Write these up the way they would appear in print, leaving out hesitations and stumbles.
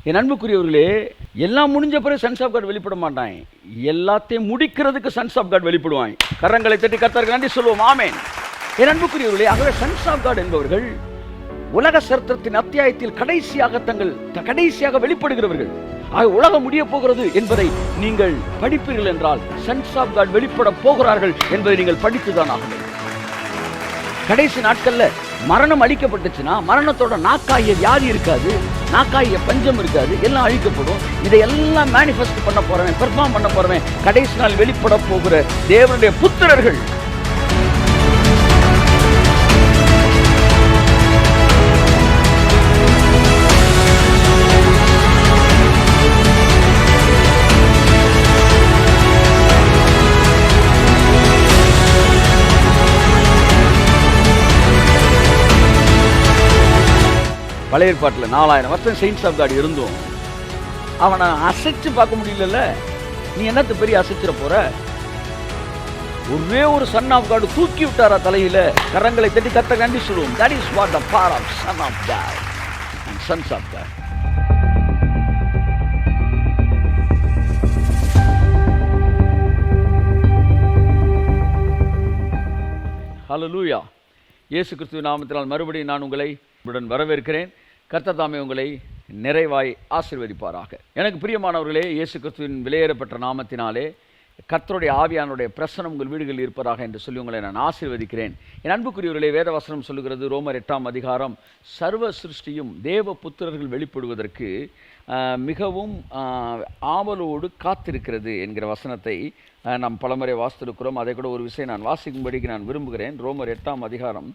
என் அன்புக்குரியவர்களே, எல்லாம் முடிஞ்ச பிறகு சன்ஸ் ஆஃப் காட் வெளிப்பட மாட்டான். எல்லாத்தையும் முடிக்கிறதுக்கு சன்ஸ் ஆஃப் காட் வெளிப்படுவான். கரங்களை தட்டி கர்த்தருக்கு நன்றி சொல்லுவோம். ஆமென். என் அன்புக்குரியவர்களே, ஆகவே சன்ஸ் ஆஃப் காட் என்பவர்கள் உலக சரித்திரத்தின் அத்தியாயத்தில் கடைசியாக வெளிப்படுகிறவர்கள். ஆக உலகம் முடிய போகிறது என்பதை நீங்கள் படிப்பீர்கள் என்றால் சன்ஸ் ஆஃப் காட் வெளிப்பட போகிறார்கள் என்பதை நீங்கள் படித்துதான் ஆக வேண்டும். கடைசி நாட்கள்ல மரணம் அழிக்கப்பட்டுச்சுன்னா மரணத்தோட நாக்காகிய வியாதி இருக்காது, நாக்காகிய பஞ்சம் இருக்காது, எல்லாம் அழிக்கப்படும். இதையெல்லாம் மேனிஃபெஸ்ட் பண்ண போறவன், பெர்ஃபார்ம் பண்ண போறவன் கடைசி நாள் வெளிப்பட போகிற தேவனுடைய புத்திரர்கள். பழைய ஏற்பாட்டில் 4000 வருஷம் செயின்ஸ் ஆஃப் காட் இருந்தும் அவனை அசைச்சு பார்க்க முடியல. நீ என்னத்து பெரிய அசைச்சிட போற? ஒரே ஒரு சன் ஆஃப் காட் தூக்கி விட்டாரா தலையில. கரங்களை தட்டி கர்த்தருக்கு நன்றி சொல்லுவோம். That is what the power of son of God and sons of God. ஹல்லேலூயா. இயேசு கிறிஸ்துவின் நாமத்தினால் மறுபடியும் நான் உங்களை வரவேற்கிறேன். கர்த்தர் தாமே உங்களை நிறைவாய் ஆசீர்வதிப்பாராக. எனக்கு பிரியமானவர்களே, இயேசு கிறிஸ்துவின் விலையேறப்பட்ட நாமத்தினாலே கர்த்தருடைய ஆவியானுடைய பிரசனம் உங்கள் வீடுகளில் இருப்பதாக என்று சொல்லி உங்களை நான் ஆசீர்வதிக்கிறேன். என் அன்புக்குரியவர்களே, வேதவசனம் சொல்லுகிறது, ரோமர் 8ஆம் அதிகாரம், சர்வ சிருஷ்டியும் தேவ புத்திரர்கள் வெளிப்படுவதற்கு மிகவும் ஆவலோடு காத்திருக்கிறது என்கிற வசனத்தை நாம் பலமுறை வாசித்திருக்கிறோம். அதை கூட ஒரு விஷயம் நான் வாசிக்கும்படிக்கு நான் விரும்புகிறேன். ரோமர் 8ஆம் அதிகாரம்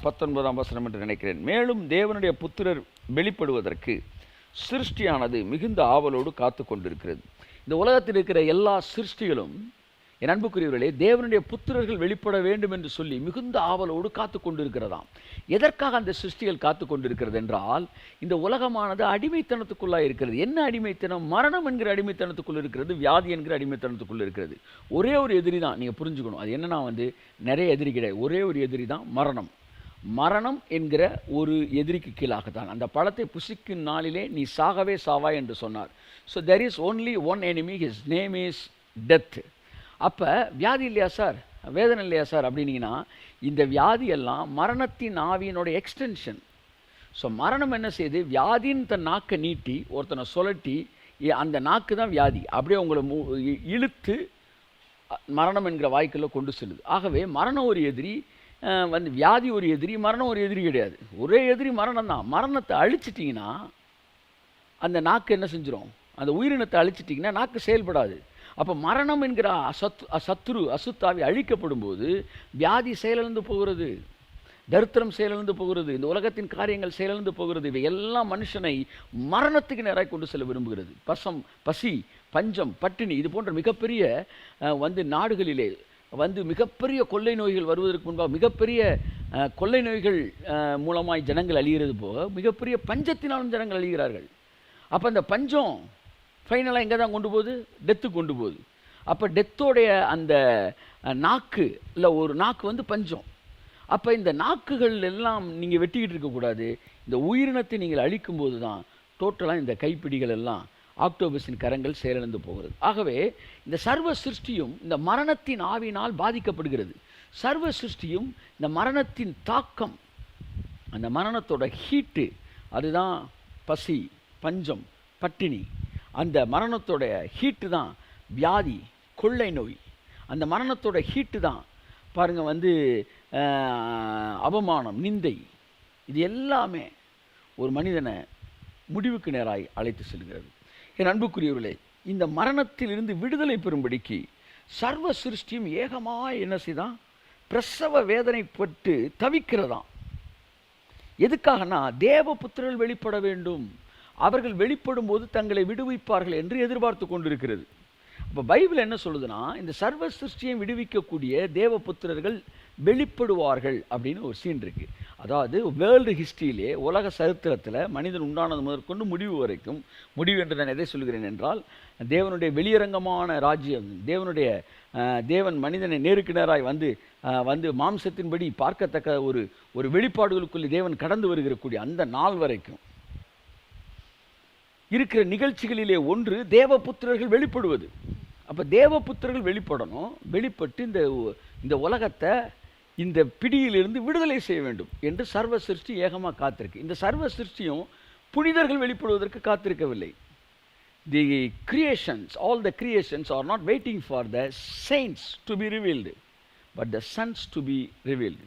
19ஆம் வசனம் என்று நினைக்கிறேன். மேலும் தேவனுடைய புத்திரர் வெளிப்படுவதற்கு சிருஷ்டியானது மிகுந்த ஆவலோடு காத்து கொண்டிருக்கிறது. இந்த உலகத்தில் இருக்கிற எல்லா சிருஷ்டிகளும், என் அன்புக்குரியவர்களே, தேவனுடைய புத்திரர்கள் வெளிப்பட வேண்டும் என்று சொல்லி மிகுந்த ஆவலோடு காத்து கொண்டிருக்கிறதாம். எதற்காக அந்த சிருஷ்டிகள் காத்து கொண்டிருக்கிறது என்றால், இந்த உலகமானது அடிமைத்தனத்துக்குள்ளாக இருக்கிறது. என்ன அடிமைத்தனம்? மரணம் என்கிற அடிமைத்தனத்துக்குள் இருக்கிறது, வியாதி என்கிற அடிமைத்தனத்துக்குள் இருக்கிறது. ஒரே ஒரு எதிரி தான், நீங்கள் புரிஞ்சுக்கணும். அது என்னன்னா நிறைய எதிரி கிடையாது, ஒரே ஒரு எதிரி தான் மரணம். மரணம் என்கிற ஒரு எதிரிக்கு கீழாகத்தான் அந்த பழத்தை புசிக்கும் நாளிலே நீ சாகவே சாவாய் என்று சொன்னார். So there is only one enemy, his name is death. அப்போ வியாதி இல்லையா சார், வேதனை இல்லையா சார் அப்படின்னீங்கன்னா, இந்த வியாதியெல்லாம் மரணத்தின் ஆவியினுடைய எக்ஸ்டென்ஷன். ஸோ மரணம் என்ன செய்யுது? வியாதின்னு தன் நாக்கை நீட்டி ஒருத்தனை சுழட்டி, அந்த நாக்கு தான் வியாதி, அப்படியே உங்களை இழுத்து மரணம் என்கிற வாய்க்குள்ள கொண்டு செல்லுது. ஆகவே மரணம் ஒரு எதிரி, வியாதி ஒரு எதிரி, மரணம் ஒரு எதிரி கிடையாது. ஒரே எதிரி மரணம் தான். மரணத்தை அழிச்சிட்டிங்கன்னா அந்த நாக்கு என்ன செஞ்சிடும்? அந்த உயிரினத்தை அழிச்சிட்டிங்கன்னா நாக்கு செயல்படாது. அப்போ மரணம் என்கிற அசுத்தாவி அழிக்கப்படும் போது வியாதி செயலிழந்து போகிறது, தரித்திரம் செயலிழந்து போகிறது, இந்த உலகத்தின் காரியங்கள் செயலிழந்து போகிறது. இவை எல்லாம் மனுஷனை மரணத்துக்கு நேராக கொண்டு செல்ல விரும்புகிறது. பசி, பஞ்சம், பட்டினி, இது போன்ற மிகப்பெரிய நாடுகளிலே மிகப்பெரிய கொள்ளை நோய்கள் வருவதற்கு முன்பாக மிகப்பெரிய கொள்ளை நோய்கள் மூலமாய் ஜனங்கள் அழிகிறது போக மிகப்பெரிய பஞ்சத்தினாலும் ஜனங்கள் அழிகிறார்கள். அப்போ அந்த பஞ்சம் ஃபைனலாக எங்கே தான் கொண்டு போகுது? டெத்துக்கு கொண்டு போகுது. அப்போ டெத்தோடைய அந்த நாக்கு இல்லை, ஒரு நாக்கு பஞ்சம். அப்போ இந்த நாக்குகள் எல்லாம் நீங்கள் வெட்டிக்கிட்டு இருக்கக்கூடாது. இந்த உயிரினத்தை நீங்கள் அழிக்கும்போது தான் டோட்டலாக இந்த கைப்பிடிகள் எல்லாம் ஆக்டோபஸின் கரங்கள் செயலிழந்து போகிறது. ஆகவே இந்த சர்வ சிருஷ்டியும் இந்த மரணத்தின் ஆவியினால் பாதிக்கப்படுகிறது. சர்வ சிருஷ்டியும் இந்த மரணத்தின் தாக்கம், அந்த மரணத்தோட ஹீட்டு, அதுதான் பசி, பஞ்சம், பட்டினி. அந்த மரணத்தோட ஹீட்டு தான் வியாதி, கொள்ளை நோய். அந்த மரணத்தோட ஹீட்டு தான் பாருங்கள் அவமானம், நிந்தை. இது எல்லாமே ஒரு மனிதனை முடிவுக்கு நேராய் அழைத்து செல்கிறது. என் அன்புக்குரியவர்களே, இந்த மரணத்திலிருந்து விடுதலை பெறும்படிக்கு சர்வ சிருஷ்டியும் ஏகமாய் என்ன செய்தான்? பிரசவ வேதனைப்பட்டு தவிக்கிறதாம். எதுக்காகனா, தேவ புத்திரர்கள் வெளிப்பட வேண்டும், அவர்கள் வெளிப்படும் போது தங்களை விடுவிப்பார்கள் என்று எதிர்பார்த்து கொண்டிருக்கிறது. அப்போ பைபிள் என்ன சொல்லுதுன்னா, இந்த சர்வ சிருஷ்டியை விடுவிக்கக்கூடிய தேவ புத்திரர்கள் வெளிப்படுவார்கள் அப்படின்னு ஒரு சீன் இருக்குது. அதாவது வேர்ல்டு ஹிஸ்ட்ரியிலே, உலக சரித்திரத்தில் மனிதன் உண்டானது முதற்கொண்டு முடிவு வரைக்கும், முடிவு என்று நான் எதை சொல்கிறேன் என்றால், தேவனுடைய வெளியரங்கமான ராஜ்யம், தேவன் மனிதனை நேருக்கு நேராய் வந்து மாம்சத்தின்படி பார்க்கத்தக்க ஒரு வெளிப்பாடுகளுக்குள்ளே தேவன் கடந்து வருகிறக்கூடிய அந்த நாள் வரைக்கும் இருக்கிற நிகழ்ச்சிகளிலே ஒன்று தேவபுத்திரர்கள் வெளிப்படுவது. அப்போ தேவபுத்திரர்கள் வெளிப்படணும், வெளிப்பட்டு இந்த உலகத்தை இந்த பிடியிலிருந்து விடுதலை செய்ய வேண்டும் என்று சர்வ சிருஷ்டி ஏகமாக காத்திருக்கு. இந்த சர்வ சிருஷ்டியும் புனிதர்கள் வெளிப்படுவதற்கு காத்திருக்கவில்லை. The creations, all the creations are not waiting for the saints to be revealed, but the sons to be revealed.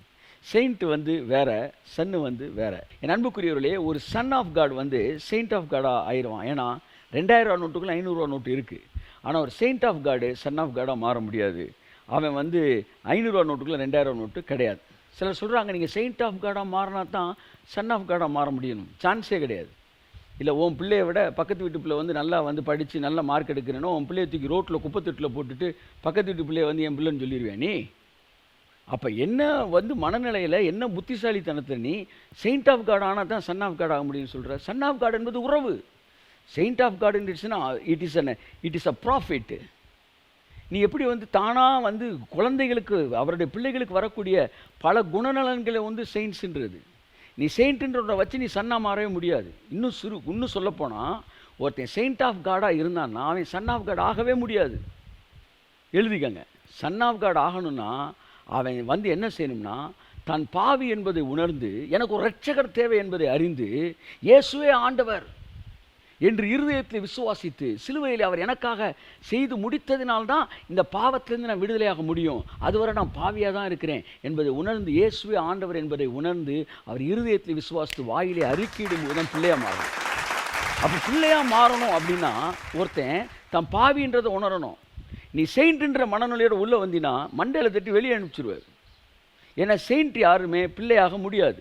Saint வந்து வேற, சன்னு வந்து வேற. என் அன்புக்குரியவர்களே, ஒரு சன் ஆஃப் காட் வந்து செயின்ட் ஆஃப் காடாக ஆயிடுவான். ஏன்னா 2000 ரூபா நோட்டுக்குள்ள 500 ரூபா நோட்டு இருக்குது. ஆனால் ஒரு செயின்ட் ஆஃப் காடு சன் ஆஃப் காடாக மாற முடியாது. அவன் வந்து 500 ரூபா நோட்டுக்குள்ள 2000 ரூபா நோட்டு கிடையாது. சிலர் சொல்கிறாங்க, நீங்கள் செயின்ட் ஆஃப் காடாக மாறினா தான் சன் ஆஃப் காடாக மாற முடியணும். சான்ஸே கிடையாது. இல்லை, உன் பிள்ளையை விட பக்கத்து வீட்டு பிள்ளை வந்து நல்லா வந்து படித்து நல்ல மார்க் எடுக்கிறேனோ உன் பிள்ளையை தூக்கி ரோட்டில் குப்பத்தொட்டில் போட்டுட்டு பக்கத்து வீட்டு பிள்ளையை வந்து என் பிள்ளைன்னு சொல்லிடுவேன் நீ? அப்போ என்ன வந்து மனநிலையில் என்ன புத்திசாலித்தனத்தை நீ செயின்ட் ஆஃப் காட் ஆனால் தான் சன் ஆஃப் காட் ஆக முடியும்னு சொல்கிற? சன் ஆஃப் காட் என்பது உறவு. செயின்ட் ஆஃப் காட் இருந்துச்சுன்னா இட் இஸ் அ ப்ராஃபிட். நீ எப்படி வந்து தானாக வந்து குழந்தைகளுக்கு அவருடைய பிள்ளைகளுக்கு வரக்கூடிய பல குணநலன்களை வந்து செயின்ட்ஸுன்றது. நீ செயின்ட்டுன்றத வச்சு நீ சன்னாக மாறவே முடியாது. இன்னும் சொல்லப்போனால் ஒருத்தன் செயின்ட் ஆஃப் காடாக இருந்தான்னா அவன் சன் ஆஃப் காட் ஆகவே முடியாது. எழுதிக்கங்க, சன் ஆஃப் காட் ஆகணும்னா அவன் வந்து என்ன செய்யணும்னா தான் பாவி என்பதை உணர்ந்து எனக்கு ஒரு இரட்சகர் தேவை என்பதை அறிந்து இயேசுவே ஆண்டவர் என்று இருதயத்தில் விசுவாசித்து சிலுவையில் அவர் எனக்காக செய்து முடித்ததினால்தான் இந்த பாவத்திலிருந்து நான் விடுதலையாக முடியும், அதுவரை நான் பாவியாக தான் இருக்கிறேன் என்பதை உணர்ந்து இயேசுவே ஆண்டவர் என்பதை உணர்ந்து அவர் இருதயத்தில் விசுவாசித்து வாயிலே அறிக்கையிடும் போது தான் பிள்ளையாக மாறணும். அப்போ பிள்ளையாக மாறணும் அப்படின்னா ஒருத்தன் தன் பாவின்றதை உணரணும். நீ செயின்ட்ன்ற மனநிலையோட உள்ளே வந்தினா மண்டையில் தட்டி வெளியே அனுப்பிச்சிடுவார். ஏன்னா செயின்ட் யாருமே பிள்ளையாக முடியாது.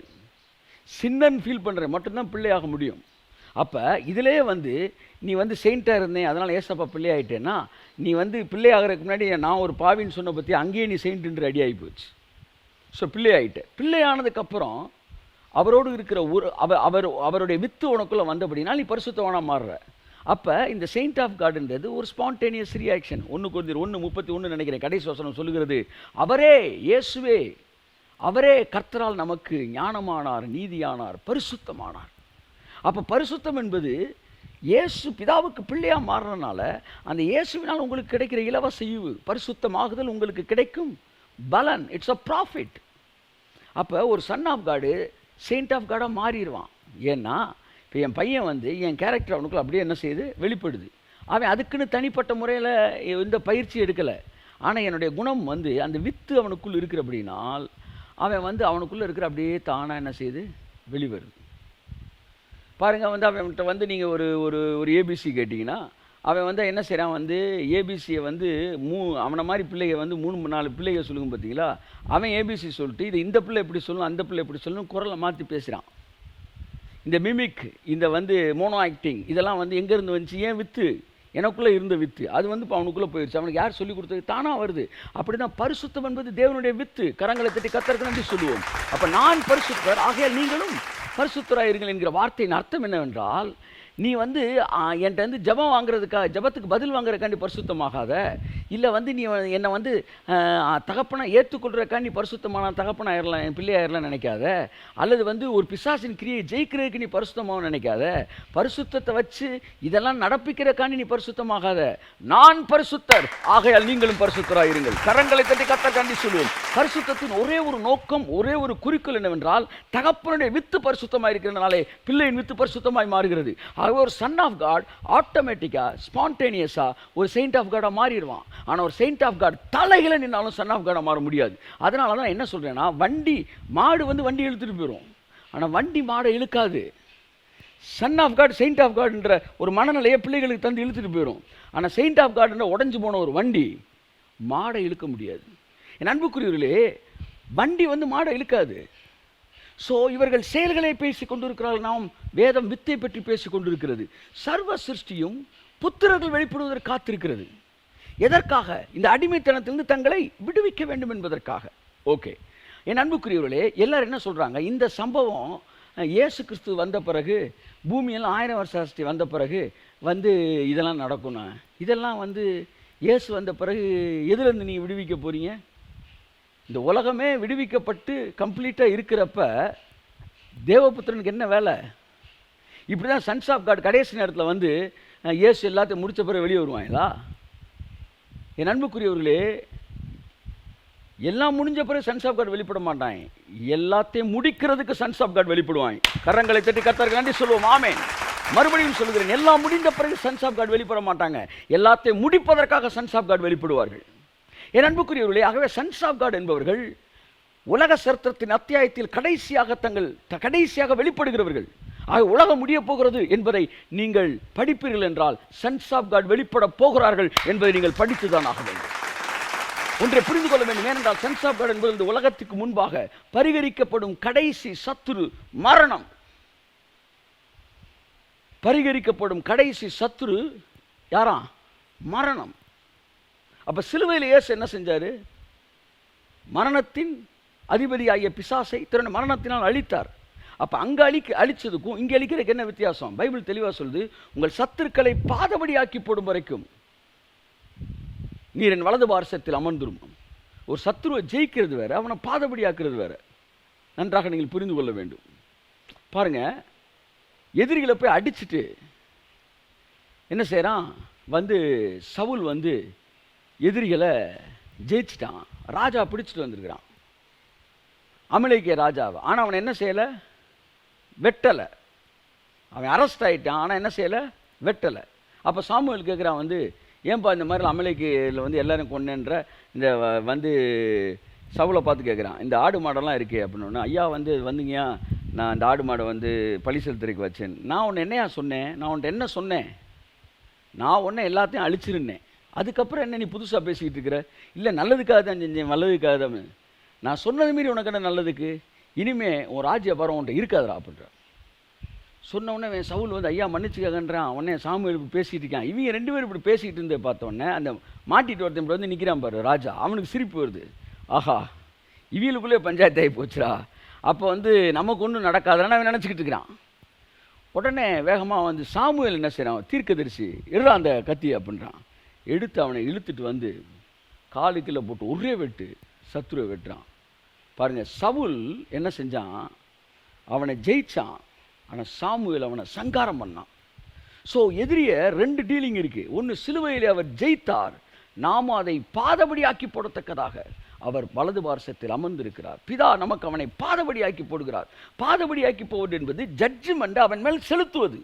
சின்னன் ஃபீல் பண்ணுற மட்டும்தான் பிள்ளையாக முடியும். அப்போ இதிலே வந்து நீ வந்து செயின்ட்டாக இருந்தேன் அதனால் ஏசப்பா பிள்ளையாயிட்டேன்னா நீ வந்து பிள்ளையாகிறதுக்கு முன்னாடி நான் ஒரு பாவின்னு சொன்ன பற்றி அங்கேயே நீ செயின்ட்டுன்ற ரெடி ஆகி போச்சு. ஸோ பிள்ளையாயிட்டேன். பிள்ளையானதுக்கப்புறம் அவரோடு இருக்கிற அவருடைய வித்து உனக்குள்ளே வந்தபடினா நீ பரிசுத்தவானாக மாறுற. அப்போ இந்த செயின்ட் ஆஃப் காட்ன்றது ஒரு ஸ்பான்டேனியஸ் ரியாக்ஷன். 1:31 நினைக்கிறேன் கடைசி வசனம் சொல்லுகிறது, அவரே இயேசுவே அவரே கர்த்தரால் நமக்கு ஞானமானார், நீதியானார், பரிசுத்தமானார். அப்போ பரிசுத்தம் என்பது இயேசு பிதாவுக்கு பிள்ளையாக மாறுறதுனால அந்த இயேசுவினால் உங்களுக்கு கிடைக்கிற இலவச ஈவு பரிசுத்தமாகுதல் உங்களுக்கு கிடைக்கும் பலன். It's a profit. அப்போ ஒரு சன் ஆஃப் காடு செயின்ட் ஆஃப் காடாக மாறிடுவான். ஏன்னா இப்போ என் பையன் வந்து என் கேரக்டர் அவனுக்குள்ள அப்படியே என்ன செய்யுது, வெளிப்படுது. அவன் அதுக்குன்னு தனிப்பட்ட முறையில் எந்த பயிற்சி எடுக்கலை. ஆனால் என்னுடைய குணம் வந்து அந்த வித்து அவனுக்குள்ளே இருக்கிற அப்படின்னால் அவன் வந்து அவனுக்குள்ளே இருக்கிற அப்படியே தானாக என்ன செய்யுது, வெளிவருது. பாருங்கள், வந்து அவன்கிட்ட வந்து நீங்கள் ஒரு ஏபிசி கேட்டிங்கன்னா அவன் வந்து என்ன செய்கிறான், வந்து ஏபிசியை வந்து அவனை மாதிரி பிள்ளைங்க வந்து 3-4 பிள்ளைங்க சொல்லுங்க பார்த்தீங்களா, அவன் ஏபிசி சொல்லிட்டு இது இந்த பிள்ளை எப்படி சொல்லணும் அந்த பிள்ளை எப்படி சொல்லணும் குரலை மாற்றி பேசுகிறான். இந்த மிமிக், இந்த வந்து மோனோ ஆக்டிங் இதெல்லாம் வந்து எங்கேருந்து வந்துச்சு, ஏன் வித்து எனக்குள்ளே இருந்த வித்து அது வந்து இப்போ அவனுக்குள்ளே போயிடுச்சு. அவனுக்கு யார் சொல்லிக் கொடுத்தது, தானாக வருது. அப்படி தான் பரிசுத்தம் என்பது தேவனுடைய வித்து. கரங்களை தட்டி கர்த்தருக்கு நன்றி சொல்லுவோம். அப்போ நான் பரிசுத்தர் ஆகையால் நீங்களும் பரிசுத்தராயிருங்கள் என்கிற வார்த்தையின் அர்த்தம் என்னவென்றால், நீ வந்து என்கிட்ட வந்து ஜபம் வாங்குறதுக்காக ஜபத்துக்கு பதில் வாங்குறதுக்காண்டி பரிசுத்தமாகாத, இல்லை வந்து நீ என்னை வந்து தகப்பனாக ஏற்றுக்கொள்றதுக்காண்டி பரிசுத்தமான தகப்பனாயிரலாம் என் பிள்ளையாயிரலாம் நினைக்காத, அல்லது வந்து ஒரு பிசாசின் கிரியை ஜெயிக்கிறதுக்கு நீ பரிசுத்தமாக நினைக்காத. பரிசுத்தத்தை வச்சு இதெல்லாம் நடப்பிக்கிறதுக்காண்டி நீ பரிசுத்தமாகாத. நான் பரிசுத்தர் ஆகையால் நீங்களும் பரிசுத்தராயிருங்கள். கரங்களை தட்டி கர்த்தருக்காண்டி சொல்லுவோம். பரிசுத்தத்தின் ஒரே ஒரு நோக்கம், ஒரே ஒரு குறிக்கோள் என்னவென்றால், தகப்பனுடைய வித்து பரிசுத்தமாக இருக்கிறதுனாலே பிள்ளையின் வித்து பரிசுத்தமாய் மாறுகிறது. ஒரு சன் ஆஃப் காட் ஆட்டோமேட்டிக்காக ஸ்பான்டேனியஸாக ஒரு செயின்ட் ஆஃப் காடாக மாறிடுவான். ஆனால் ஒரு செயின்ட் ஆஃப் காட் தலைகளை நின்னாலும் சன் ஆஃப் காடாக மாற முடியாது. அதனால தான் என்ன சொல்கிறேன்னா, மாடு வந்து வண்டி இழுத்துட்டு போயிடும், ஆனால் வண்டி மாடை இழுக்காது. Son of God saint of காட்ன்ற ஒரு மனநிலையை பிள்ளைகளுக்கு தந்து இழுத்துட்டு போயிடும். ஆனால் செயின்ட் ஆஃப் காட்ன்ற உடஞ்சி போன ஒரு வண்டி மாடை இழுக்க முடியாது. என் அன்புக்குரியவர்களே, வண்டி வந்து மாடை இழுக்காது. ஸோ இவர்கள் செயல்களை பேசி கொண்டிருக்கிறார்கள், நாம் வேதம் வித்தை பற்றி பேசி கொண்டிருக்கிறது. சர்வ சிருஷ்டியும் புத்திரர்கள் வெளிப்படுவதற்கு காத்திருக்கிறது. எதற்காக? இந்த அடிமைத்தனத்திலிருந்து தங்களை விடுவிக்க வேண்டும் என்பதற்காக. ஓகே, என் அன்புக்குரியவர்களே, எல்லாரும் என்ன சொல்கிறாங்க, இந்த சம்பவம் இயேசு கிறிஸ்து வந்த பிறகு, பூமியெல்லாம் 1000 வருஷ அரசு வந்த பிறகு வந்து இதெல்லாம் நடக்கணும். இதெல்லாம் வந்து இயேசு வந்த பிறகு எதுலேருந்து நீங்கள் விடுவிக்க போகிறீங்க? இந்த உலகமே விடுவிக்கப்பட்டு கம்ப்ளீட்டாக இருக்கிறப்ப தேவபுத்திரனுக்கு என்ன வேலை? இப்படி தான் சன்ஸ் ஆஃப் காட் கடைசி நேரத்தில் வந்து இயேசு எல்லாத்தையும் முடித்த பிறகு வெளியே வருவாங்களா? என் அன்புக்குரியவர்களே, எல்லாம் முடிஞ்ச பிறகு சன்ஸ் ஆஃப் காட் வெளிப்பட மாட்டாங்க. எல்லாத்தையும் முடிக்கிறதுக்கு சன்ஸ் ஆஃப் காட் வெளிப்படுவாங்க. கரங்களை தட்டி கர்த்தருக்கு நன்றி சொல்லுவோம். ஆமென். மறுபடியும் சொல்லுகிறேன், எல்லாம் முடிந்த பிறகு சன்ஸ் ஆஃப் காட் வெளிப்பட மாட்டாங்க. எல்லாத்தையும் முடிப்பதற்காக சன்ஸ் ஆஃப் காட் வெளிப்படுவார்கள். என் அன்புக்குரியவர்களே, ஆகவே சன்ஸ் ஆஃப் காட் என்பவர்கள் உலக சரித்திரத்தின் அத்தியாயத்தில் கடைசியாக வெளிப்படுகிறவர்கள். ஆக உலகம் முடிய போகிறது என்பதை நீங்கள் படிப்பீர்கள் என்றால் சன்ஸ் ஆஃப் காட் வெளிப்பட போகிறார்கள் என்பதை நீங்கள் படித்துதான் ஆக வேண்டும். ஒன்றை புரிந்து கொள்ள வேண்டும். ஏனென்றால் சன்ஸ் ஆஃப் காட் என்பது இந்த உலகத்துக்கு முன்பாக பரிகரிக்கப்படும் கடைசி சத்துரு மரணம். பரிகரிக்கப்படும் கடைசி சத்துரு யாரா? மரணம். அப்ப சிலுவையில் இயேசு என்ன செஞ்சாரு? மரணத்தின் அதிபதியாகிய பிசாசை தன்னுடைய மரணத்தினால் அழித்தார். அப்ப அங்க அழிச்சதுக்கும் இங்க அழிக்கிறதுக்கு என்ன வித்தியாசம்? பைபிள் தெளிவா சொல்லுது, உங்கள் சத்துருக்களை பாதபடி ஆக்கி போடும் வரைக்கும் நீர் என் வலது பார்சத்தில் அமர்ந்துரும். ஒரு சத்துருவை ஜெயிக்கிறது வேற, அவனை பாதபடி ஆக்குறது வேற. நன்றாக நீங்கள் புரிந்து கொள்ள வேண்டும். பாருங்க, எதிரிகளை போய் அடிச்சுட்டு என்ன செய்யறான்? வந்து சவுல் வந்து எதிரிகளை ஜெயிச்சிட்டான். ராஜா பிடிச்சிட்டு வந்திருக்கிறான், அமலேக்கிய ராஜாவை. ஆனால் அவன் என்ன செய்யலை? வெட்டலை. அவன் அரெஸ்ட் ஆகிட்டான், ஆனால் என்ன செய்யலை? வெட்டலை. அப்போ சாமுவேல் கேட்குறான், வந்து ஏன்பா இந்த மாதிரி அமலேக்கியில் வந்து எல்லாரும் கொண்டேன்ற இந்த வந்து சவுலை பார்த்து கேட்குறான், இந்த ஆடு மாடெல்லாம் இருக்கே அப்படின்னு. ஐயா வந்து வந்துங்கயா, நான் இந்த ஆடு மாடை வந்து பழி செலுத்துறதுக்கு வச்சேன். நான் உன்னை என்னையா சொன்னேன்? நான் உன்ட்ட என்ன சொன்னேன்? நான் உன்னை எல்லாத்தையும் அழிச்சிருந்தேன். அதுக்கப்புறம் என்ன நீ புதுசாக பேசிக்கிட்டு இருக்கிற? இல்லை, நல்லதுக்காக தான் செஞ்சேன், நல்லதுக்காக தான். நான் சொன்னது மீறி உனக்கு என்ன நல்லதுக்கு? இனிமே உன் ராஜ்ய பரம் உன்ட்ட இருக்காதுடா அப்படின்ற சொன்ன உடனே சவுல் வந்து ஐயா மன்னிச்சுக்கன்றான். உடனே சாமுவேலுக்கு பேசிகிட்டு இருக்கான். இவங்க ரெண்டு பேரும் இப்படி பேசிக்கிட்டு இருந்தே பார்த்தோன்னே அந்த மாட்டிட்டு ஒருத்தன் வந்து நிற்கிறான் பாரு ராஜா. அவனுக்கு சிரிப்பு வருது. ஆஹா, இவங்களுக்குள்ளே பஞ்சாயத்து ஆகி போச்சுடா. அப்போ வந்து நமக்கு ஒன்றும் நடக்காதுன்னு அவன் நினச்சிக்கிட்டு இருக்கிறான். உடனே வேகமாக வந்து சாமுவேல் என்ன செய்கிறான்? தீர்க்கதரிசி எடுறா அந்த கத்தி அப்படின்றான். எடுத்து அவனை இழுத்துட்டு வந்து காலுக்குள்ள போட்டு ஒரே வெட்டு சத்துருவை வெட்டுறான். பாருங்க, சவுல் என்ன செஞ்சான்? அவனை ஜெயிச்சான். ஆனால் சாமுவேல் அவனை சங்காரம் பண்ணான். ஸோ எதிரிய ரெண்டு டீலிங் இருக்கு. ஒன்று, சிலுவையில் அவர் ஜெயித்தார், நாம் அதை பாதபடி ஆக்கி போடத்தக்கதாக அவர் வலது பார்சத்தில் அமர்ந்திருக்கிறார். பிதா நமக்கு அவனை பாதபடி ஆக்கி போடுகிறார். பாதபடி ஆக்கி போவது என்பது ஜட்ஜ்மெண்ட் அவன் மேல் செலுத்துவது.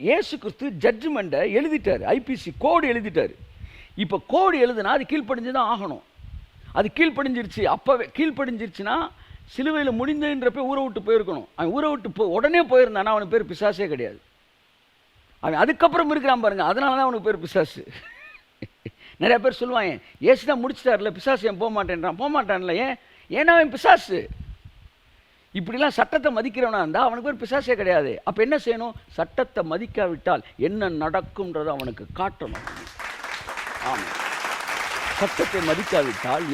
இயேசு கிறிஸ்து ஜட்ஜ்மெண்ட்டை எழுதிட்டார், ஐபிசி கோடு எழுதிட்டார். இப்போ கோடு எழுதுனா அது கீழ்ப்படிஞ்சு தான் ஆகணும். அது கீழ்ப்படிஞ்சிருச்சு. அப்போவே கீழ்ப்படிஞ்சிருச்சுன்னா சிலுவையில் முடிந்ததுன்றப்ப ஊரை விட்டு போயிருக்கணும். அவன் ஊரை விட்டு உடனே போயிருந்தானா அவனுக்கு பேர் பிசாசே கிடையாது. அவன் அதுக்கப்புறம் இருக்கிறான் பாருங்க, அதனால தான் அவனுக்கு பேர் பிசாசு. நிறைய பேர் சொல்லுவாங்க, ஏசு தான் முடிச்சிட்டார்ல, பிசாசு ஏன் போக மாட்டேன்றான்? போக மாட்டான்ல. ஏன்னா அவன் பிசாசு. இப்படிலாம் சட்டத்தை மதிக்கிறவனா இருந்தால் அவனுக்கு பேர் பிசாசே கிடையாது. அப்போ என்ன செய்யணும்? சட்டத்தை மதிக்காவிட்டால் என்ன நடக்கும்ன்றதை அவனுக்கு காட்டணும். ஆமாம், சட்டத்தை மதிக்காவிட்டால்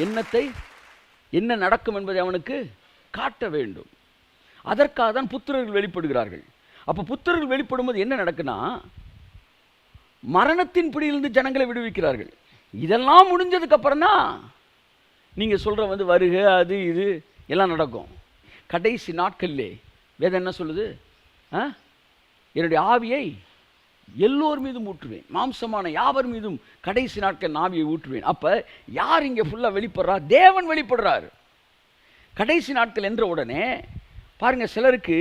என்ன நடக்கும் என்பதை அவனுக்கு காட்ட வேண்டும். அதற்காக தான் புத்திரர்கள் வெளிப்படுகிறார்கள். அப்போ புத்திரர்கள் வெளிப்படும்போது என்ன நடக்குன்னா, மரணத்தின் பிடியிலிருந்து ஜனங்களை விடுவிக்கிறார்கள். இதெல்லாம் முடிஞ்சதுக்கு அப்புறம் தான் நீங்க சொல்ற வந்து வருக அது இது எல்லாம் நடக்கும். கடைசி நாட்களிலே வேதம் என்ன சொல்லுது? என்னுடைய ஆவியை எல்லோர் மீதும் ஊற்றுவேன், மாம்சமான யாவர் மீதும் கடைசி நாட்கள் ஆவியை ஊற்றுவேன். அப்ப யார் இங்க ஃபுல்லா வெளிப்படுறா? தேவன் வெளிப்படுறார். கடைசி நாட்கள் என்ற உடனே பாருங்க, சிலருக்கு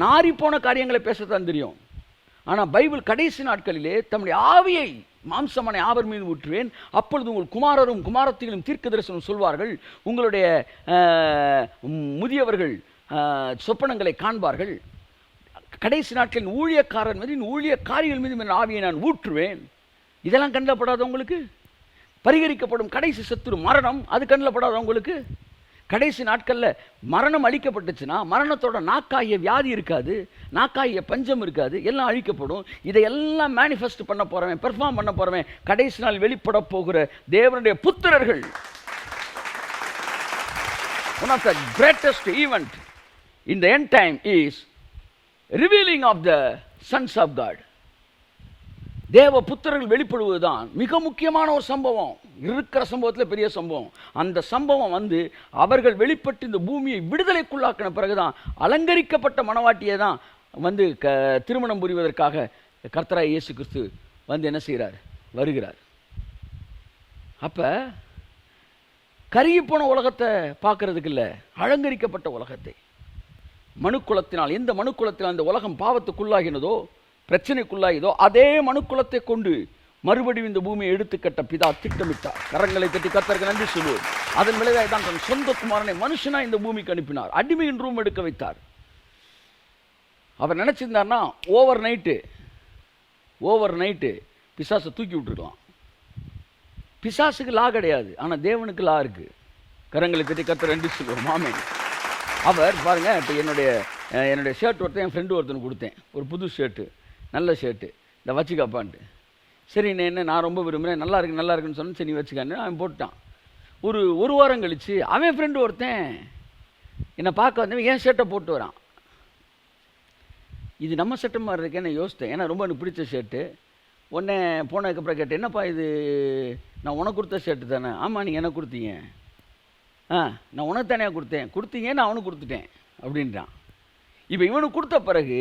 நாரி போன காரியங்களை பேசத்தான் தெரியும். ஆனால் பைபிள் கடைசி நாட்களிலே தம்முடைய ஆவியை மாம்சமான யாவர் மீது ஊற்றுவேன், அப்பொழுது உங்கள் குமாரரும் குமாரத்திகளும் தீர்க்க தரிசனம் சொல்வார்கள், உங்களுடைய முதியவர்கள் சொப்பனங்களை காண்பார்கள், கடைசி நாட்களின் ஊழியக்காரன் மீது ஊழியக்காரிகள் மீது என் ஆவியை நான் ஊற்றுவேன். இதெல்லாம் கண்டப்படாத உங்களுக்கு? பரிகரிக்கப்படும் கடைசி சத்துரு மரணம், அது கண்டப்படாத உங்களுக்கு? கடைசி நாட்களில் மரணம் அழிக்கப்பட்டுச்சுன்னா மரணத்தோட நாக்காகிய வியாதி இருக்காது, நாக்காகிய பஞ்சம் இருக்காது, எல்லாம் அழிக்கப்படும். இதையெல்லாம் மேனிஃபெஸ்ட் பண்ண போறவன், பெர்ஃபார்ம் பண்ண போறவன் கடைசி நாள் வெளிப்பட போகிற தேவனுடைய புத்திரர்கள். One of the greatest event in the end time is revealing of the sons of God. தேவ புத்திரர்கள் வெளிப்படுவதுதான் மிக முக்கியமான ஒரு சம்பவம். இருக்கிற சம்பவத்தில் பெரிய சம்பவம். அந்த சம்பவம் வந்து அவர்கள் வெளிப்பட்டு இந்த பூமியை விடுதலைக்குள்ளாக்கின பிறகுதான் அலங்கரிக்கப்பட்ட மணவாட்டியை தான் வந்து திருமணம் புரிவதற்காக கர்த்தராகிய இயேசு கிறிஸ்து வந்து என்ன செய்கிறார்? வருகிறார். அப்போ கருகிப்போன உலகத்தை பார்க்கறதுக்கு இல்லை, அலங்கரிக்கப்பட்ட உலகத்தை, மனுக்குலத்தினால், எந்த மனுக்குலத்தினால் இந்த உலகம் பாவத்துக்குள்ளாகினதோ, பிரச்சனைக்குள்ளாகிதோ, அதே மனுக்குலத்தை கொண்டு மறுபடியும் இந்த பூமியை எடுத்துக்கட்ட பிதா திட்டமிட்டார். கரங்களை தட்டி கர்த்தருக்கு நன்றி சொல்லுவோம். அதன் விளைவாக தான் தன் சொந்த குமாரனை மனுஷனா இந்த பூமிக்கு அனுப்பினார். அடிமையின் ரூம் எடுக்க வைத்தார். அவர் நினைச்சிருந்தார்னா ஓவர் நைட்டு பிசாசை தூக்கி விட்டுருக்கலாம். பிசாசுக்கு லா கிடையாது, ஆனால் தேவனுக்கு லா இருக்கு. கரங்களை தட்டி கர்த்தர் நன்றி சொல்லுவோம். ஆமென். அவர் பாருங்க, இப்போ என்னுடைய ஷர்ட் ஒருத்தன், என் ஃப்ரெண்டு ஒருத்தனுக்கு கொடுத்தேன், ஒரு புது ஷர்ட்டு, நல்ல ஷர்ட்டு, இந்த வச்சுக்காப்பான்ட்டு. சரி, நான் ரொம்ப விரும்புகிறேன், நல்லா இருக்குன்னு சொன்னேன். சரி, நீ வச்சுக்கான்னு அவன் போட்டான். ஒரு வாரம் கழிச்சு அவன் ஃப்ரெண்டு ஒருத்தன் என்னை பார்க்க வந்தவன் என் ஷர்ட்டை போட்டு வரான். இது நம்ம ஷர்ட்டு மாதிரி இருக்கேன்னு யோசித்தேன், ஏன்னா ரொம்ப எனக்கு பிடிச்ச ஷர்ட்டு. உடனே போனதுக்கப்புறம் கேட்டேன், என்னப்பா இது, நான் உனக்கு கொடுத்த ஷர்ட்டு தானே? ஆமாம், நீங்கள் எனக்கு கொடுத்தீங்க. நான் உனக்கு தானே கொடுத்தீங்க, நான் அவனுக்கு கொடுத்துட்டேன் அப்படின்றான். இப்போ இவனுக்கு கொடுத்த பிறகு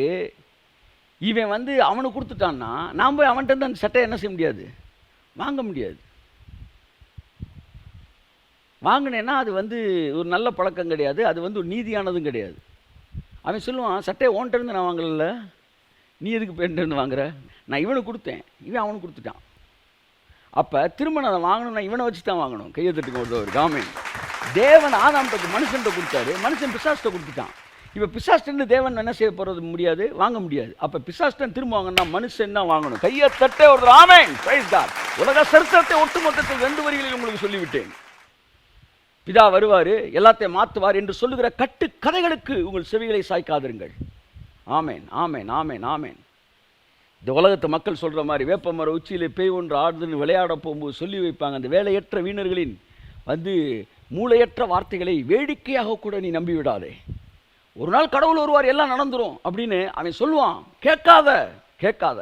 இவன் வந்து அவனுக்கு கொடுத்துட்டான்னா நான் போய் அவன்கிட்ட அந்த சட்டையை என்ன செய்ய முடியாது? வாங்க முடியாது. வாங்கினேன்னா அது வந்து ஒரு நல்ல பழக்கம் கிடையாது, அது வந்து ஒரு நீதியானதும் கிடையாது. அவன் சொல்லுவான், சட்டையை ஓன்ட்டேருந்து நான் வாங்கல, நீ எதுக்கு பேன்ட்டேருந்து வாங்குற? நான் இவனுக்கு கொடுத்தேன், இவன் அவனுக்கு கொடுத்துட்டான். அப்போ திரும்ப நான் வாங்கணும்னா இவனை வச்சு தான் வாங்கணும். கையை தட்டுக்கு ஒரு காமெண்ட். தேவன் ஆதாம்கிட்ட மனுஷன்கிட்ட கொடுத்தாரு, மனுஷன் பிசாஸ்கிட்ட கொடுத்துட்டான். இப்போ பிசாஸ்டன் தேவன் என்ன செய்ய போகிறது? முடியாது, வாங்க முடியாது. அப்போ பிசாஸ்டன் திரும்ப வாங்கினா மனுஷன் தான் வாங்கணும். கையை தட்டே ஒரு ஆமென். Price God. உலக சரித்திரத்தை ஒட்டுமொத்தத்தில் 2 வரிகளில் உங்களுக்கு சொல்லிவிட்டேன். பிதா வருவார், எல்லாத்தையும் மாற்றுவார் என்று சொல்லுகிற கட்டு கதைகளுக்கு உங்கள் செவிகளை சாய்க்காதிருங்கள். ஆமேன், ஆமேன், ஆமேன், ஆமேன். இந்த உலகத்தை மக்கள் சொல்கிற மாதிரி வேப்பமர உச்சியிலே பேய் ஒன்று ஆடுதுன்னு விளையாட போகும்போது சொல்லி வைப்பாங்க, அந்த வேலையற்ற வீணர்களின் வந்து மூளையற்ற வார்த்தைகளை வேடிக்கையாக கூட நீ நம்பிவிடாதே. ஒரு நாள் கடவுள் வருவார், எல்லாம் நடந்துரும் அப்படின்னு அவன் சொல்லுவான். கேட்காத.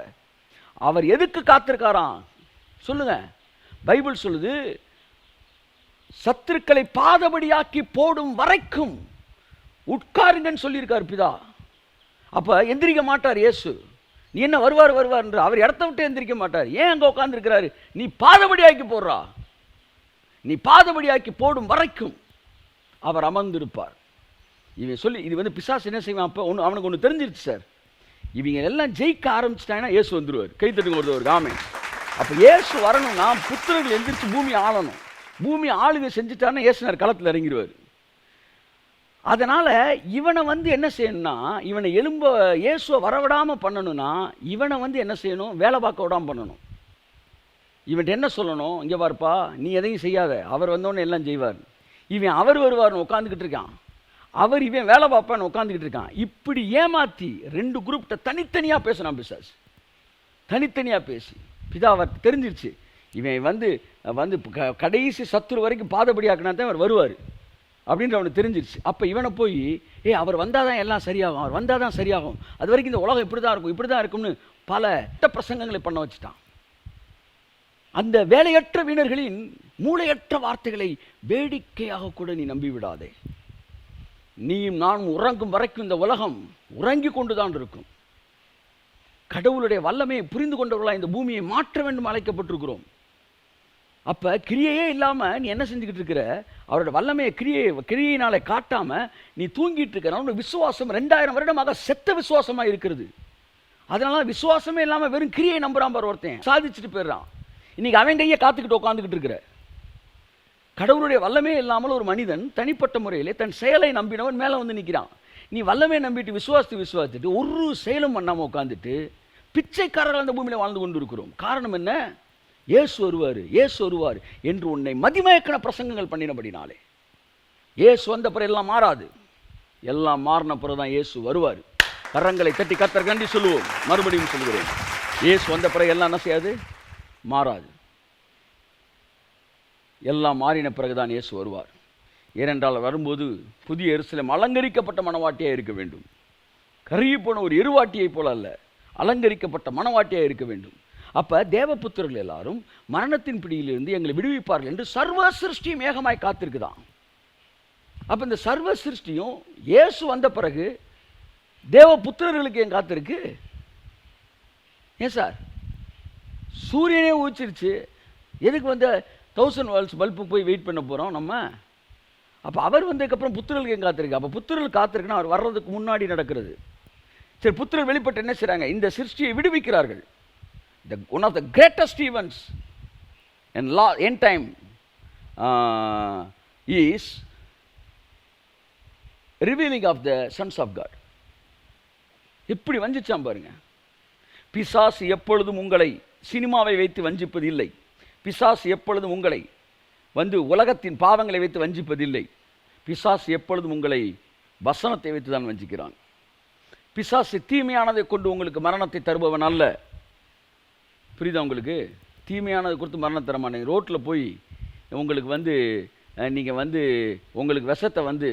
அவர் எதுக்கு காத்திருக்காராம் சொல்லுங்க? பைபிள் சொல்லுது, சத்துருக்களை பாதபடியாக்கி போடும் வரைக்கும் உட்காருங்கன்னு சொல்லியிருக்கார் பிதா. அப்போ எந்திரிக்க மாட்டார் இயேசு. நீ என்ன வருவார் என்று அவர் இடத்த விட்டு எந்திரிக்க மாட்டார். ஏன் அங்கே உட்கார்ந்துருக்கிறாரு? நீ பாதபடியாக்கி போடுறா, நீ பாதபடியாக்கி போடும் வரைக்கும் அவர் அமர்ந்திருப்பார். இவன் சொல்லி இது வந்து பிசாசு என்ன செய்வான்? அப்போ அவனுக்கு ஒன்று தெரிஞ்சிருச்சு சார், இவங்க எல்லாம் ஜெயிக்க ஆரம்பிச்சிட்டாங்கன்னா இயேசு வந்துடுவார். கைத்தட்டுங்க ஒரு ஆமென். அப்போ இயேசு வரணும்னா புத்திரர்கள் எந்திரிச்சு பூமி ஆளணும். பூமி ஆளுகை செஞ்சுட்டாருன்னா இயேசுனார் களத்தில் இறங்கிடுவார். அதனால் இவனை வந்து என்ன செய்யணும்னா, இவனை இயேசுவை வரவிடாமல் பண்ணணும்னா இவனை வந்து என்ன செய்யணும்? வேலை பார்க்க விடாமல் பண்ணணும். இவன்ட்டு என்ன சொல்லணும்? இங்கே பாருப்பா, நீ எதையும் செய்யாத, அவர் வந்தோடனே எல்லாம் செய்வார். இவன் அவர் வருவார்னு உட்காந்துக்கிட்டு இருக்கான், இவன் வேலை பார்ப்பான்னு உட்காந்துக்கிட்டு இருக்கான். இப்படி ஏமாற்றி 2 குரூப்கிட்ட தனித்தனியாக பேசினான் பிசாசு. தனித்தனியாக பேசி பிதாவை தெரிஞ்சிருச்சு, இவன் வந்து கடைசி சத்துரு வரைக்கும் பாதபடியாக்குனா தான் அவர் வருவார் அப்படின்ற அவனுக்கு தெரிஞ்சிருச்சு. அப்போ இவனை போய் அவர் வந்தால் தான் எல்லாம் சரியாகும், அவர் வந்தால் தான் சரியாகும், அது வரைக்கும் இந்த உலகம் இப்படி தான் இருக்கும்னு பல பிரசங்கங்களை பண்ண வச்சுட்டான். அந்த வேலையற்ற வீணர்களின் மூளையற்ற வார்த்தைகளை வேடிக்கையாக கூட நீ நம்பிவிடாதே. நீயும் நான் உறங்கும் வரைக்கும் இந்த உலகம் உறங்கி கொண்டு தான் இருக்கும். கடவுளுடைய வல்லமையை புரிந்து கொண்டவர்களாக இந்த பூமியை மாற்ற வேண்டும் அழைக்கப்பட்டிருக்கிறோம். அப்போ கிரியையே இல்லாமல் நீ என்ன செஞ்சுக்கிட்டு இருக்கிற? அவரோட வல்லமையை கிரியையினாலே காட்டாமல் நீ தூங்கிட்டு இருக்கிற விசுவாசம் 2000 வருடமாக செத்த விசுவாசமாக இருக்கிறது. அதனால விசுவாசமே இல்லாமல் வெறும் கிரியை நம்புறான் பார் ஒருத்தன், சாதிச்சுட்டு போயிடுறான். இன்னைக்கு அவன் கையை காத்துக்கிட்டு உட்காந்துக்கிட்டு இருக்கிற. கடவுளுடைய வல்லமே இல்லாமல் ஒரு மனிதன் தனிப்பட்ட முறையிலே தன் செயலை நம்பினவன் மேலே வந்து நிற்கிறான். நீ வல்லமே நம்பிட்டு விசுவாசித்துட்டு ஒரு செயலும் பண்ணாமல் உட்காந்துட்டு பிச்சைக்காரர்கள் அந்த பூமியில் வாழ்ந்து கொண்டு இருக்கிறோம். காரணம் என்ன? இயேசு வருவார் என்று உன்னை மதிமயக்கண பிரசங்கங்கள் பண்ணினபடினாலே. இயேசு வந்த பிறகு எல்லாம் மாறாது, எல்லாம் மாறின பிறகு தான் இயேசு வருவார். கரங்களை தட்டி கர்த்தர் கண்டி சொல்லுவோம். மறுபடியும் சொல்லுகிறேன், இயேசு வந்த பிறகு எல்லாம் என்ன செய்யாது? மாறாது. எல்லாம் மாறின பிறகுதான் இயேசு வருவார். ஏனென்றால் வரும்போது புதிய எருசலேம் அலங்கரிக்கப்பட்ட மணவாட்டியாக இருக்க வேண்டும். கருகி போன ஒரு எருவாட்டியை போல அல்ல, அலங்கரிக்கப்பட்ட மணவாட்டியாக இருக்க வேண்டும். அப்போ தேவபுத்திரர்கள் எல்லாரும் மரணத்தின் பிடியிலிருந்து எங்களை விடுவிப்பார்கள் என்று சர்வ சிருஷ்டியும் ஏகமாய் காத்திருக்குதான். அப்போ இந்த சர்வ சிருஷ்டியும் இயேசு வந்த பிறகு தேவ புத்திரர்களுக்கு ஏன் காத்திருக்கு? ஏன் சார், சூரியனே ஊச்சிருச்சு, எதுக்கு வந்து 1000 வால்ஸ் பல்பு போய் வெயிட் பண்ண போகிறோம் நம்ம? அப்போ அவர் வந்ததுக்கப்புறம் புத்திரர்களுக்கு ஏன் காத்திருக்கு? அப்போ புத்திரர்கள் காத்திருக்குன்னா அவர் வர்றதுக்கு முன்னாடி நடக்கிறது. சரி, புத்திரர் வெளிப்பட்டு என்ன செய்கிறாங்க? இந்த சிருஷ்டியை விடுவிக்கிறார்கள். One of the greatest events end time is revealing of the sons of God. எப்படி வஞ்சிச்சான் பாருங்க. பிசாசு எப்பொழுதும் உங்களை சினிமாவை வைத்து வஞ்சிப்பதில்லை. பிசாசு எப்பொழுதும் உங்களை வந்து உலகத்தின் பாவங்களை வைத்து வஞ்சிப்பதில்லை. பிசாசு எப்பொழுதும் உங்களை வசனத்தை வைத்து தான் வஞ்சிக்கிறான். பிசாசு தீமையானதை கொண்டு உங்களுக்கு மரணத்தை தருபவன் அல்ல. புரியுதா உங்களுக்கு? தீமையானதை கொடுத்து மரணம் தரமாட்டேங்க. ரோட்டில் போய் உங்களுக்கு வந்து நீங்கள் வந்து உங்களுக்கு விஷத்தை வந்து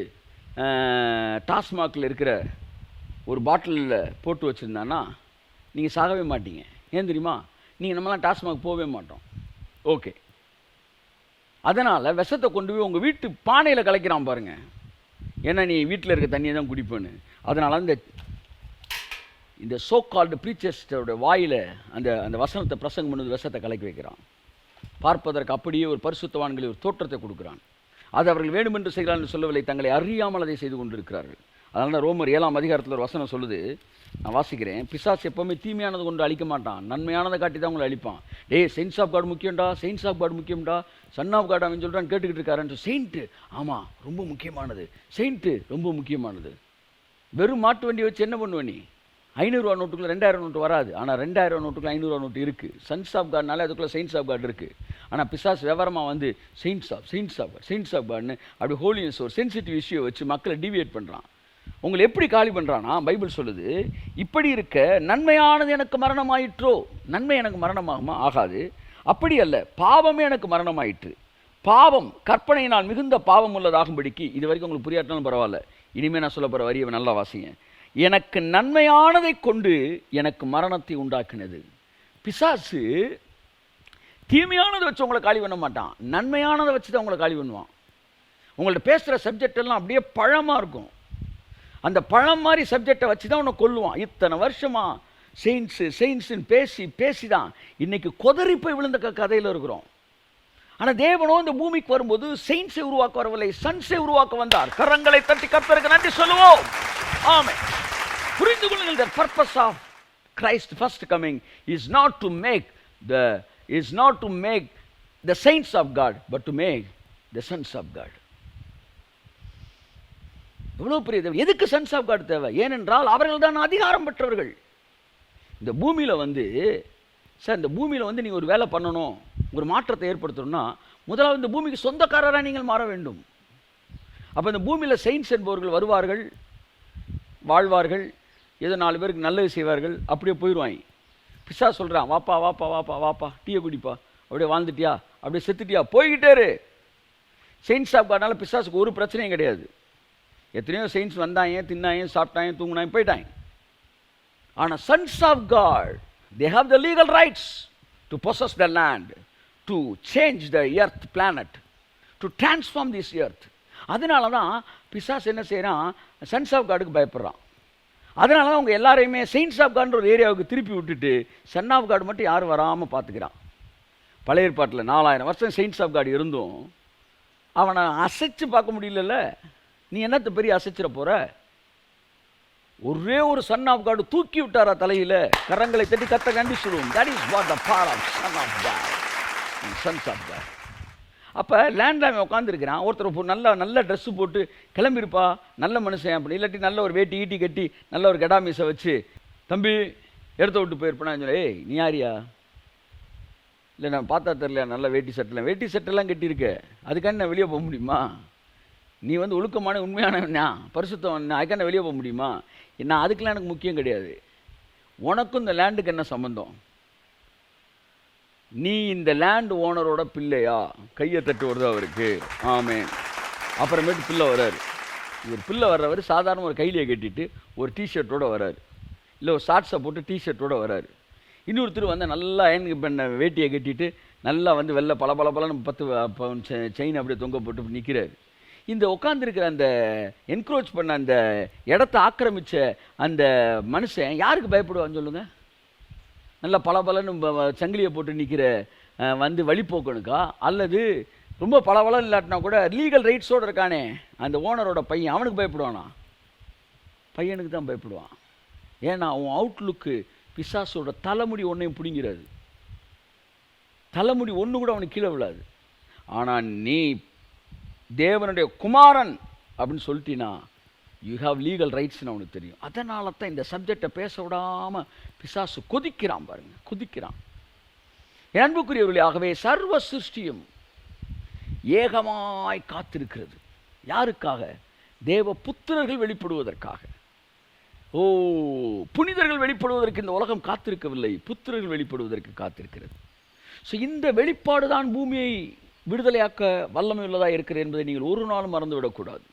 டாஸ்மாகில் இருக்கிற ஒரு பாட்டிலில் போட்டு வச்சுருந்தான்னா நீங்கள் சாகவே மாட்டீங்க. ஏன் தெரியுமா? நீங்கள் நம்மளாம் டாஸ்மாக் போகவே மாட்டோம். ஓகே, அதனால் விஷத்தை கொண்டு போய் உங்கள் வீட்டு பானையில் கலைக்கிறான் பாருங்கள். ஏன்னா நீ வீட்டில் இருக்க தண்ணியை தான் குடிப்பேன்னு. அதனால் இந்த சோ கால்டு ப்ரீச்சர்ஸோட வாயில் அந்த அந்த வசனத்தை பிரசங்கம் பண்ணது விஷத்தை கலக்கி வைக்கிறான். பார்ப்பதற்கு அப்படியே ஒரு பரிசுத்தவான்களை ஒரு தோற்றத்தை கொடுக்குறான். அது அவர்கள் வேண்டுமென்று செய்கிறார்கள் சொல்லவில்லை, தங்களை அறியாமல் அதை செய்து கொண்டிருக்கிறார்கள். அதனால தான் ரோமர் 7ஆம் அதிகாரத்தில் ஒரு வசனம் சொல்லுது, நான் வாசிக்கிறேன். பிசாசு எப்போவுமே தீமையானது கொண்டு அழிக்க மாட்டான், நன்மையானதை காட்டி தான் உங்களை அழிப்பான். செயின்ஸ் ஆஃப் காட் முக்கியம்டா, செயின்ஸ் ஆஃப் காட் முக்கியம்டா, சன் ஆஃப் காட் அவன் சொல்கிறான்னு கேட்டுக்கிட்டு இருக்காருன்னு. செயின்ட்டு ஆமாம் ரொம்ப முக்கியமானது, செயின்ட்டு ரொம்ப முக்கியமானது. வெறும் மாட்டு வண்டி வச்சு என்ன பண்ணுவ நீ? 500 ரூபா நோட்டுக்குள்ளே 2000 நோட்டு வராது. ஆனால் 2000 நோட்டுக்குள்ள 500 ரூபா நோட்டு இருக்குது. சன்ஸ் ஆஃப் காட்னாலே அதுக்குள்ளே செயின்ஸ் ஆஃப் காட் இருக்குது. ஆனால் பிசாஸ் விவரமாக வந்து செயின்ஸ் ஆஃப் காட்னு அப்படி ஹோலினஸ் ஒரு சென்சிட்டிவ் இஷ்யூ வச்சு மக்களை டிவியேட் பண்ணுறான். உங்களை எப்படி காலி பண்ணுறான்னா, பைபிள் சொல்லுது, இப்படி இருக்க நன்மையானது எனக்கு மரணமாயிற்றோ. நன்மை எனக்கு மரணமாகுமா? ஆகாது. அப்படி அல்ல, பாவமே எனக்கு மரணமாயிற்று. பாவம் கற்பனையினால் மிகுந்த பாவம் உள்ளதாகும்படிக்கு, இது வரைக்கும் உங்களுக்கு புரியாட்டாலும் பரவாயில்ல, இனிமேல் நான் சொல்ல போகிற வரியை நல்லா வாசிங்க. எனக்கு நன்மையானதை கொண்டு எனக்கு மரணத்தை உண்டாக்கினது. பிசாசு தீமையானதை வச்சு உங்களை காலி பண்ண மாட்டான், நன்மையானதை வச்சு தான் உங்களை காலி பண்ணுவான். உங்கள்ட்ட பேசுகிற சப்ஜெக்ட் எல்லாம் அப்படியே பழமாக இருக்கும். அந்த பழம் மாதிரி சப்ஜெக்டை வச்சு தான் உன்னை கொல்லுவான். இத்தனை வருஷமாக செயின்ஸுன்னு பேசி தான் இன்னைக்கு கொதறி போய் விழுந்த கதையில் இருக்கிறோம். ஆனால் தேவனோ இந்த பூமிக்கு வரும்போது செயின்ஸை உருவாக்க வரவில்லை, சன்ஸை உருவாக்க வந்தார். கரங்களை தட்டி கர்த்தருக்கு நன்றி சொல்லுவோம். ஆமென். புரிந்து கொள்ளுங்கள், the purpose of Christ first coming is not to make the saints of God, but to make the sons of God. எவ்வளோ பெரிய தேவை! எதுக்கு சன்ஸ் ஆஃப் காட் தேவை? ஏனென்றால் அவர்கள் தான் அதிகாரம் பெற்றவர்கள். இந்த பூமியில் வந்து சார், இந்த பூமியில் வந்து நீங்கள் ஒரு வேலை பண்ணணும், ஒரு மாற்றத்தை ஏற்படுத்தணும்னா முதலாவது இந்த பூமிக்கு சொந்தக்காரராக நீங்கள் மாற வேண்டும். அப்போ இந்த பூமியில் செயின்ஸ் என்பவர்கள் வருவார்கள், வாழ்வார்கள், ஏதோ 4 பேருக்கு நல்லது செய்வார்கள், அப்படியே போயிடுவாங்க. பிசா சொல்கிறான், வாப்பா வாப்பா வாப்பா வாப்பா டீயை குடிப்பா, அப்படியே வாழ்ந்துட்டியா, அப்படியே செத்துட்டியா, போய்கிட்டே இரு. செயின்ஸ் ஆஃப் காட்னால பிசாசுக்கு ஒரு பிரச்சனையும் கிடையாது. எத்தனையோ செயின்ஸ் வந்தாங்க, தின்னாங்க, சாப்பிட்டாங்க, தூங்கினாங்க, போயிட்டாங்க. ஆனால் sons of God, they have the legal rights to possess the land, to change the earth planet, to transform this earth. அதனால தான் பிசாஸ் என்ன செய்கிறான், சன்ஸ் ஆஃப் காடுக்கு பயப்படுறான். அதனால தான் அவங்க எல்லாரையுமே செயின்ஸ் ஆஃப் காட்ன்ற ஒரு ஏரியாவுக்கு திருப்பி விட்டுட்டு சன் ஆஃப் காடு மட்டும் யாரும் வராமல் பார்த்துக்கிறான். பழைய ஏற்பாட்டில் 4000 வருஷம் செயின்ஸ் ஆஃப் காடு இருந்தும் அவனை அசைச்சு பார்க்க முடியல. நீ என்னத்தை பெரிய அசைச்சிட போகிற? ஒரே ஒரு சன் ஆஃப் காடு தூக்கி விட்டாரா தலையில். கரங்களை தட்டி கத்த கண்டி சொல்லுவோம். That is what the power of son of God, sons of God. அப்போ லேண்டில் அவன் உட்காந்துருக்கிறான். ஒருத்தர் நல்ல ட்ரெஸ்ஸு போட்டு கிளம்பியிருப்பா, நல்ல மனுஷன் அப்படி, இல்லாட்டி நல்ல ஒரு வேட்டி ஈட்டி கட்டி நல்ல ஒரு கடாமீசை வச்சு, தம்பி எடுத்த விட்டு போயிருப்பான்னு சொல்லி, நீ யாரியா? இல்லை நான் பார்த்தா தெரில, நல்ல வேட்டி சட்டெல்லாம் கட்டியிருக்க, அதுக்காண்டி நான் வெளியே போக முடியுமா? நீ வந்து ஒழுக்கமான உண்மையானவனா, பரிசுத்தவன், அதுக்காண்டி வெளியே போக முடியுமா? நான் அதுக்கெல்லாம் எனக்கு முக்கியம் கிடையாது. உனக்கும் இந்த லேண்டுக்கு என்ன சம்பந்தம்? நீ இந்த லேண்ட் ஓனரோட பிள்ளையா? கையை தட்டு வருது அவருக்கு. ஆமென். அப்புறமேட்டு பிள்ளை வர்றாரு. இவர் பிள்ளை வர்றவர் சாதாரண ஒரு கைலியை கட்டிட்டு ஒரு டிஷர்ட்டோடு வர்றாரு, இல்லை ஒரு ஷார்ட்ஸை போட்டு டிஷர்ட்டோடு வர்றாரு. இன்னொருத்தர் வந்து நல்லா அயன் பண்ண வேட்டியை கட்டிட்டு நல்லா வந்து வெள்ளை பல 10 செயின் அப்படியே தொங்க போட்டு நிற்கிறாரு. இந்த உட்காந்துருக்கிற அந்த என்க்ரோச் பண்ண அந்த இடத்த ஆக்கிரமித்த அந்த மனுஷன் யாருக்கு பயப்படுவான்னு சொல்லுங்கள்? நல்லா பலன்னு சங்கிலியை போட்டு நிற்கிற வந்து வழிபோக்கனுக்கா, அல்லது ரொம்ப பலபலன்னு இல்லாட்டினா கூட லீகல் ரைட்ஸோடு இருக்கானே அந்த ஓனரோட பையன், அவனுக்கு பயப்படுவானா? பையனுக்கு தான் பயப்படுவான். ஏன்னா அவன் அவுட்லுக்கு பிசாசோட தலைமுடி ஒன்றையும் பிடிங்கிறது, தலைமுடி ஒன்று கூட அவனுக்கு கீழே விழாது. ஆனால் நீ தேவனுடைய குமாரன் அப்படின்னு சொல்லிட்டினா யூ ஹாவ் லீகல் ரைட்ஸ்னு அவனுக்கு தெரியும். அதனால தான் இந்த சப்ஜெக்டை பேச விடாமல் பிசாசு கொதிக்கிறான் பாருங்க, கொதிக்கிறான். அன்புக்குரியவர்களே, ஆகவே சர்வ சிருஷ்டியும் ஏகமாய் காத்திருக்கிறது. யாருக்காக? தேவ புத்திரர்கள் வெளிப்படுவதற்காக. ஓ, புனிதர்கள் வெளிப்படுவதற்கு இந்த உலகம் காத்திருக்கவில்லை, புத்திரர்கள் வெளிப்படுவதற்கு காத்திருக்கிறது. ஸோ இந்த வெளிப்பாடு தான் பூமியை விடுதலையாக்க வல்லமை உள்ளதாக இருக்கிறது என்பதை நீங்கள் ஒரு நாளும் மறந்துவிடக்கூடாது.